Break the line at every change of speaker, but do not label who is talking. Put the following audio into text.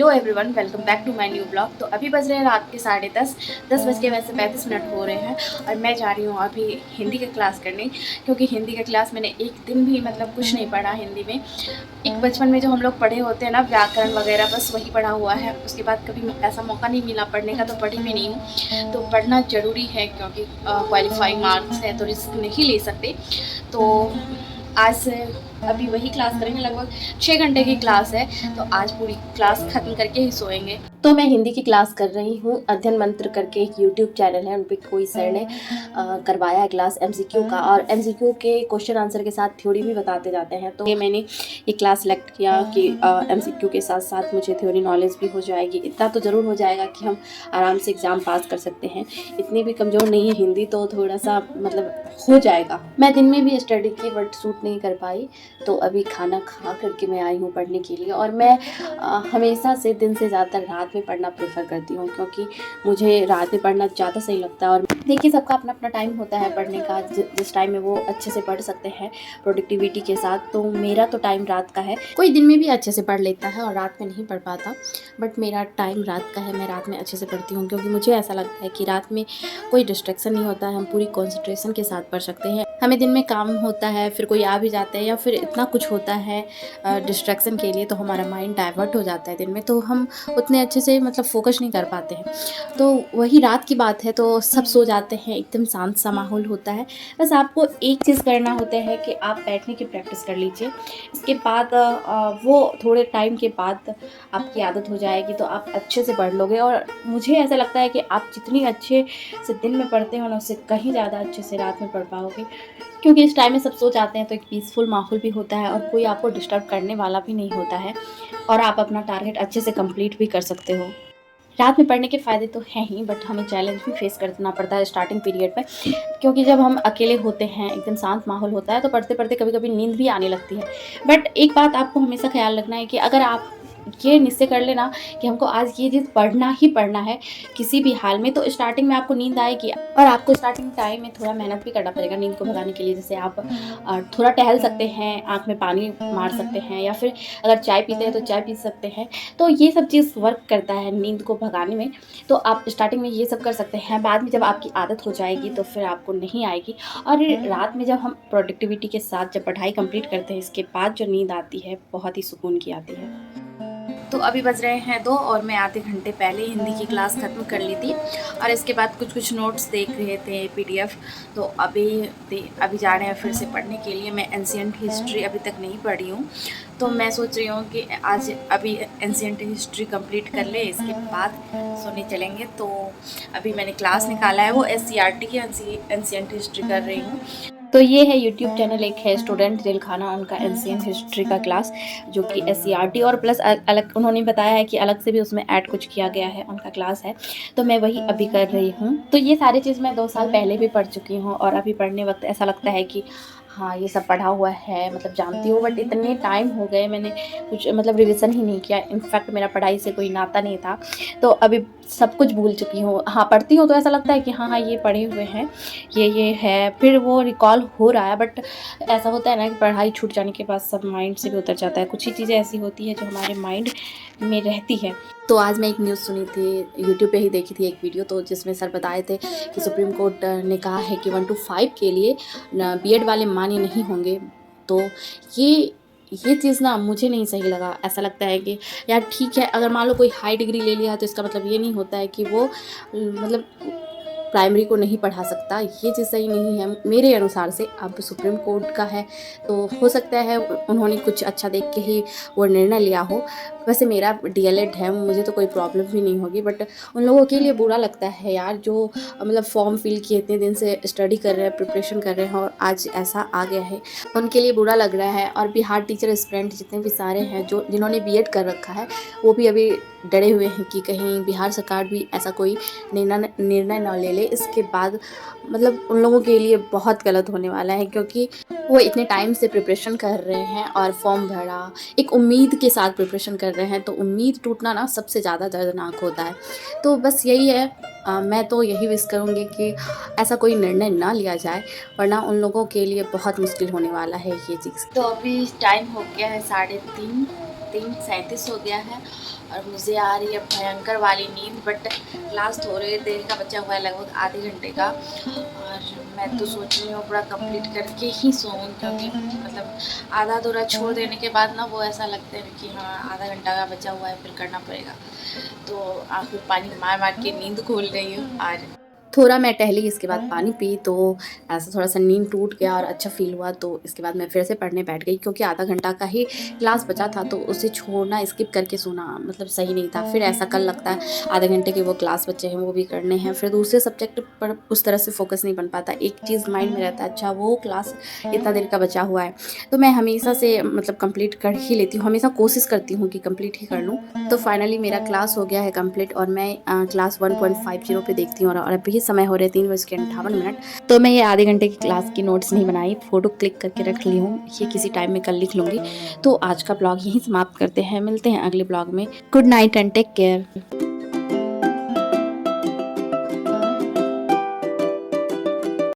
Hello everyone, welcome back to my new blog. तो अभी बज रहे हैं रात के 10:30, 10 बज के वैसे 35 मिनट हो रहे हैं और मैं जा रही हूँ अभी हिंदी की क्लास करने। क्योंकि हिंदी की क्लास मैंने एक दिन भी कुछ नहीं पढ़ा हिंदी में। एक बचपन में जो हम लोग पढ़े होते हैं ना, व्याकरण वगैरह, बस वही पढ़ा हुआ है। उसके बाद कभी ऐसा मौका नहीं मिला पढ़ने का, तो पढ़ी भी नहीं हूँ। तो पढ़ना ज़रूरी है क्योंकि क्वालिफाइंग मार्क्स है, तो रिस्क नहीं ले सकते। तो आज से अभी वही क्लास करेंगे, लगभग 6 घंटे की क्लास है। तो आज पूरी क्लास ख़त्म करके ही सोएंगे। तो मैं हिंदी की क्लास कर रही हूँ। अध्ययन मंत्र करके एक यूट्यूब चैनल है, उन पर कोई सर ने करवाया है क्लास एमसीक्यू का, और एमसीक्यू के क्वेश्चन आंसर के साथ थ्योरी भी बताते जाते हैं। तो ये मैंने ये क्लास सेलेक्ट किया कि एमसीक्यू के साथ साथ मुझे थ्योरी नॉलेज भी हो जाएगी। इतना तो ज़रूर हो जाएगा कि हम आराम से एग्ज़ाम पास कर सकते हैं। इतनी भी कमज़ोर नहीं है हिंदी, तो थोड़ा सा हो जाएगा। मैं दिन में भी स्टडी की बट सूट नहीं कर पाई, तो अभी खाना खा करके मैं आई हूँ पढ़ने के लिए। और मैं हमेशा से दिन से ज़्यादा रात में पढ़ना प्रेफर करती हूँ, क्योंकि मुझे रात में पढ़ना ज़्यादा सही लगता है। और देखिए, सबका अपना अपना टाइम होता है पढ़ने का, जिस टाइम में वो अच्छे से पढ़ सकते हैं प्रोडक्टिविटी के साथ। तो मेरा तो टाइम रात का है। कोई दिन में भी अच्छे से पढ़ लेता है और रात में नहीं पढ़ पाता, बट मेरा टाइम रात का है। मैं रात में अच्छे से पढ़ती हूँ, क्योंकि मुझे ऐसा लगता है कि रात में कोई डिस्ट्रैक्शन नहीं होता है, हम पूरी कॉन्सेंट्रेशन के साथ पढ़ सकते हैं। हमें दिन में काम होता है, फिर कोई आ भी जाता है, या फिर इतना कुछ होता है डिस्ट्रैक्शन के लिए, तो हमारा माइंड डाइवर्ट हो जाता है दिन में, तो हम उतने अच्छे से फोकस नहीं कर पाते हैं। तो वही रात की बात है, तो सब सो जाते हैं, एकदम शांत सा माहौल होता है। बस आपको एक चीज़ करना होता है कि आप बैठने की प्रैक्टिस कर लीजिए। इसके बाद वो थोड़े टाइम के बाद आपकी आदत हो जाएगी, तो आप अच्छे से पढ़ लोगे। और मुझे ऐसा लगता है कि आप जितनी अच्छे से दिन में पढ़ते हो ना, उससे कहीं ज़्यादा अच्छे से रात में पढ़ पाओगे। क्योंकि इस टाइम में सब सो जाते हैं, तो एक पीसफुल माहौल भी होता है और कोई आपको डिस्टर्ब करने वाला भी नहीं होता है, और आप अपना टारगेट अच्छे से कंप्लीट भी कर सकते हो। रात में पढ़ने के फ़ायदे तो हैं ही, बट हमें चैलेंज भी फेस करना पड़ता है स्टार्टिंग पीरियड में। क्योंकि जब हम अकेले होते हैं, एकदम शांत माहौल होता है, तो पढ़ते पढ़ते कभी कभी नींद भी आने लगती है। बट एक बात आपको हमेशा ख्याल रखना है कि अगर आप ये निश्चय कर लेना कि हमको आज ये चीज़ पढ़ना ही पढ़ना है किसी भी हाल में, तो स्टार्टिंग में आपको नींद आएगी। और आपको स्टार्टिंग टाइम में थोड़ा मेहनत भी करना पड़ेगा नींद को भगाने के लिए। जैसे आप थोड़ा टहल सकते हैं, आँख में पानी मार सकते हैं, या फिर अगर चाय पीते हैं तो चाय पी सकते हैं। तो ये सब चीज़ वर्क करता है नींद को भगाने में। तो आप स्टार्टिंग में ये सब कर सकते हैं। बाद में जब आपकी आदत हो जाएगी, तो फिर आपको नहीं आएगी। और रात में जब हम प्रोडक्टिविटी के साथ जब पढ़ाई कंप्लीट करते हैं, इसके बाद जो नींद आती है, बहुत ही सुकून की आती है। तो अभी बज रहे हैं 2 और मैं आधे घंटे पहले हिंदी की क्लास ख़त्म कर ली थी, और इसके बाद कुछ नोट्स देख रहे थे, पीडीएफ। तो अभी जा रहे हैं फिर से पढ़ने के लिए। मैं एंशिएंट हिस्ट्री अभी तक नहीं पढ़ी हूँ, तो मैं सोच रही हूँ कि आज अभी एंशिएंट हिस्ट्री कंप्लीट कर ले, इसके बाद सोने चलेंगे। तो अभी मैंने क्लास निकाला है, वो SCRT की एंशिएंट हिस्ट्री कर रही हूँ। तो ये है यूट्यूब चैनल, एक है स्टूडेंट दिल खाना, उनका एंशिएंट हिस्ट्री का क्लास, जो कि SCRT और प्लस अलग उन्होंने बताया है कि अलग से भी उसमें ऐड कुछ किया गया है, उनका क्लास है। तो मैं वही अभी कर रही हूँ। तो ये सारी चीज़ मैं 2 साल पहले भी पढ़ चुकी हूँ, और अभी पढ़ने वक्त ऐसा लगता है कि हाँ, ये सब पढ़ा हुआ है, जानती हूँ। बट इतने टाइम हो गए, मैंने कुछ रिविज़न ही नहीं किया। इनफैक्ट मेरा पढ़ाई से कोई नाता नहीं था, तो अभी सब कुछ भूल चुकी हूँ। हाँ, पढ़ती हूँ तो ऐसा लगता है कि हाँ हाँ, ये पढ़े हुए हैं, ये है, फिर वो रिकॉल हो रहा है। बट ऐसा होता है ना कि पढ़ाई छूट जाने के बाद सब माइंड से भी उतर जाता है। कुछ ही चीज़ें ऐसी होती है जो हमारे माइंड में रहती है। तो आज मैं एक न्यूज़ सुनी थी, यूट्यूब पे ही देखी थी एक वीडियो, तो जिसमें सर बताए थे कि सुप्रीम कोर्ट ने कहा है कि 1 to 5 के लिए बीएड वाले मान्य नहीं होंगे। तो ये चीज़ ना मुझे नहीं सही लगा। ऐसा लगता है कि यार ठीक है, अगर मान लो कोई हाई डिग्री ले लिया, तो इसका ये नहीं होता है कि वो प्राइमरी को नहीं पढ़ा सकता। ये चीज़ सही नहीं है मेरे अनुसार से। अब सुप्रीम कोर्ट का है, तो हो सकता है उन्होंने कुछ अच्छा देख के ही वो निर्णय लिया हो। वैसे मेरा DLED है, मुझे तो कोई प्रॉब्लम भी नहीं होगी, बट उन लोगों के लिए बुरा लगता है यार, जो फॉर्म फिल किए, इतने दिन से स्टडी कर रहे हैं, प्रिपरेशन कर रहे हैं, और आज ऐसा आ गया है, उनके लिए बुरा लग रहा है। और बिहार टीचर एस्पिरेंट जितने भी सारे हैं जिन्होंने बीएड कर रखा है, वो भी अभी डरे हुए हैं कि कहीं बिहार सरकार भी ऐसा कोई निर्णय न ले ले। इसके बाद उन लोगों के लिए बहुत गलत होने वाला है, क्योंकि वो इतने टाइम से प्रिपरेशन कर रहे हैं और फॉर्म भरा, एक उम्मीद के साथ प्रिपरेशन कर रहे हैं। तो उम्मीद टूटना ना सबसे ज़्यादा दर्दनाक होता है। तो बस यही है, मैं तो यही विश करूँगी कि ऐसा कोई निर्णय ना लिया जाए, वरना उन लोगों के लिए बहुत मुश्किल होने वाला है ये चीज़। तो अभी टाइम हो गया है 3:30, 3:37 हो गया है और मुझे आ रही है भयंकर वाली नींद। बट क्लास थोड़ी देर का बचा हुआ है, लगभग आधे घंटे का, और मैं तो सोच रही हूँ पूरा कंप्लीट करके ही सोऊं, क्योंकि मतलब आधा अधूरा छोड़ देने के बाद ना वो ऐसा लगता है कि हाँ आधा घंटा का बचा हुआ है, फिर करना पड़ेगा। तो आँख में पानी मार मार के नींद खोल रही हूँ। और थोड़ा मैं टहली, इसके बाद पानी पी, तो ऐसा थोड़ा-सा नींद टूट गया और अच्छा फ़ील हुआ। तो इसके बाद मैं फिर से पढ़ने बैठ गई, क्योंकि आधा घंटा का ही क्लास बचा था, तो उसे छोड़ना, स्किप करके सोना मतलब सही नहीं था। फिर ऐसा कल लगता है आधे घंटे के वो क्लास बचे हैं, वो भी करने हैं, फिर दूसरे सब्जेक्ट पर उस तरह से फ़ोकस नहीं बन पाता। एक चीज़ माइंड में रहता है, अच्छा वो क्लास इतना देर का बचा हुआ है, तो मैं हमेशा से मतलब कंप्लीट कर ही लेती हूँ, हमेशा कोशिश करती हूँ कि कंप्लीट ही कर लूँ। तो फाइनली मेरा क्लास हो गया है कंप्लीट, और मैं क्लास 1.50 पे देखती हूँ, और अभी समय हो रहे 3:58। तो मैं ये आधे घंटे की क्लास की नोट्स नहीं बनाई, फ़ोटो क्लिक करके रख ली हूँ, ये किसी टाइम में कल लिख लूँगी। तो आज का ब्लॉग यहीं समाप्त करते हैं, मिलते हैं अगले ब्लॉग में। Good night and take care.